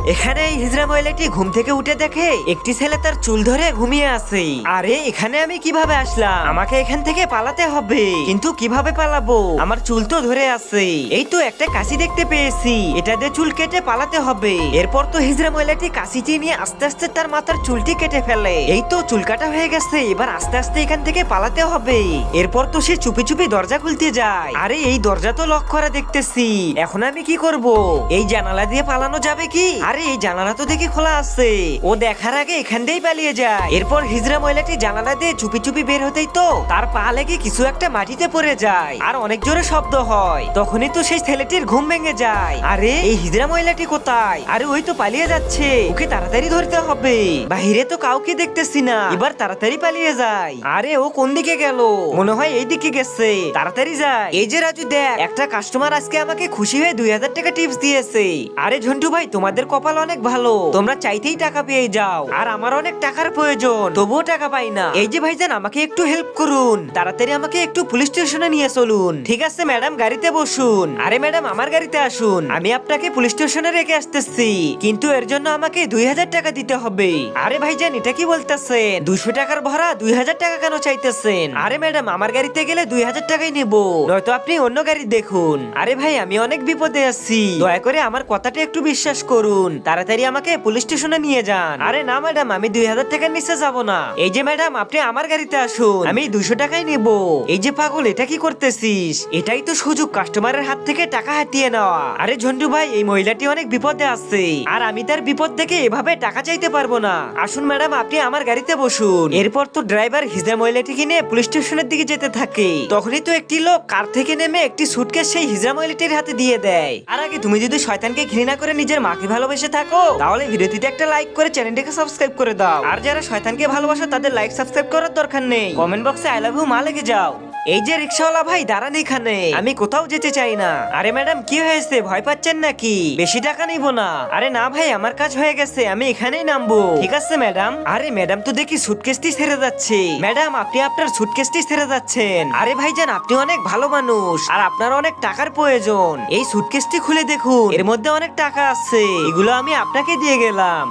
এখানে এই হিজড়া মহিলাটি ঘুম থেকে উঠে দেখে একটি ছেলে তার চুল ধরে ঘুমিয়ে আছে। আরে এখানে আমি কিভাবে আসলাম? আমাকে এখান থেকে পালাতে হবে, কিন্তু কিভাবে পালাবো? আমার চুল তো ধরে আছে। এই তো একটা কাশি দেখতে পেয়েছি, এটা দিয়ে চুল কেটে পালাতে হবে। এরপর তো হিজড়া মহিলাটি কাশিটি নিয়ে আস্তে আস্তে তার মাথার চুলটি কেটে ফেলে। এই তো চুল কাটা হয়ে গেছে, এবার আস্তে আস্তে এখান থেকে পালাতে হবে। এরপর তো সে চুপি চুপি দরজা খুলতে যায়। আরে এই দরজা তো লক করা দেখতেছি, এখন আমি কি করব? এই জানালা দিয়ে পালানো যাবে কি? আরে এই জানালা তো দেখি খোলা আছে, ও দেখার আগে এখান দিয়েই পালিয়ে যায়। এরপর হিজড়া মহিলাটি জানালা দিয়ে চুপি চুপি বের হতেই তো তার পা লেগে কিছু একটা মাটিতে পড়ে যায় আর অনেক জোরে শব্দ হয়। তখনই তো সেই ছেলেটির ঘুম ভেঙে যায়। আরে এই হিজড়া মহিলাটি কোথায়? আরে ওই তো পালিয়ে যাচ্ছে, ওকে তাড়াতাড়ি ধরতে হবে। বাহিরে তো কাউকে দেখতেছি না, এবার তাড়াতাড়ি পালিয়ে যায়। আরে ও কোন দিকে গেল? মনে হয় এই দিকে গেছে, তাড়াতাড়ি যায়। এই যে রাজু দেখ, একটা কাস্টমার আজকে আমাকে খুশি হয়ে 2000 টাকা টিপস দিয়েছে। আরে ঝন্টু ভাই, তোমাদের কপাল অনেক ভালো, তোমরা চাইতেই টাকা পেয়ে যাও। আর আমার অনেক টাকার প্রয়োজন, তবুও টাকা পাই না। এই যে ভাইজান, আমাকে একটু হেল্প করুন, তাড়াতাড়ি আমাকে একটু পুলিশ স্টেশনে নিয়ে চলুন। ঠিক আছে ম্যাডাম, গাড়িতে বসুন। আরে ম্যাডাম, আমার গাড়িতে আসুন, আমি আপনাকে পুলিশ স্টেশনে রেখে আসতেছি, কিন্তু এর জন্য আমাকে 2000 টাকা দিতে হবে। আরে ভাইজান, এটা কি বলতেছেন? 200 টাকার ভরা 2000 টাকা কেন চাইতেছেন? আরে ম্যাডাম, আমার গাড়িতে গেলে 2000 টাকাই নেব, নয়তো আপনি অন্য গাড়ি দেখুন। আরে ভাই, আমি অনেক বিপদে আছি, দয়া করে আমার কথাটা একটু বিশ্বাস করুন, তাড়াতাড়ি আমাকে পুলিশ স্টেশনে নিয়ে যান। আরে না ম্যাডাম, আমি 2000 টাকার নিচে যাব না। এই যে ম্যাডাম, আপনি আমার গাড়িতে আসুন, আমি 200 টাকাই নেব। এই যে পাগল, এটা কি করতেছিস? এটাই তো সুযোগ কাস্টমারের হাত থেকে টাকা হাতিয়ে নেওয়া। আরে ঝন্টু ভাই, এই মহিলাটি অনেক বিপদে আছে, আর আমি তার বিপদ থেকে এভাবে টাকা চাইতে পারবো না। আসুন ম্যাডাম, আপনি আমার গাড়িতে বসুন। এরপর তো ড্রাইভার হিজড়া মহিলাটিকে নিয়ে পুলিশ স্টেশনের দিকে যেতে থাকে। তখনই তো একটি লোক কার থেকে নেমে একটি সুটকেস সেই হিজড়া মহিলাটির হাতে দিয়ে দেয়। আর আগে তুমি যদি শয়তানকে ঘৃণা করে নিজের মাকে ভালোবেসে থাকো, তাহলে ভিডিওটিতে একটা লাইক করে চ্যানেলটিকে সাবস্ক্রাইব করে দাও। আর যারা শয়তানকে ভালোবাসো, তাদের লাইক সাবস্ক্রাইব করার দরকার নেই, কমেন্ট বক্সে আই লাভ ইউ মা লিখে যাও। এই যে রিকশাওয়ালা ভাই, দাঁড়ান এখানে, আমি কোথাও যেতে চাই না। আরে ম্যাডাম, কি হয়েছে? ভয় পাচ্ছেন নাকি? বেশি টাকা নিব না। আরে না ভাই, আমার কাজ হয়ে গেছে, আমি এখানেই নামবো। ঠিক আছে ম্যাডাম। আরে ম্যাডাম, তো দেখি সুটকেসটি ছেড়ে যাচ্ছে। ম্যাডাম, আপনি আপনার সুটকেসটি ছেড়ে যাচ্ছেন। আরে ভাইজান, আপনি অনেক ভালো মানুষ, আর আপনার অনেক টাকার প্রয়োজন। এই সুটকেসটি খুলে দেখুন, এর মধ্যে অনেক টাকা আছে, এগুলো আমি আপনাকে দিয়ে গেলাম।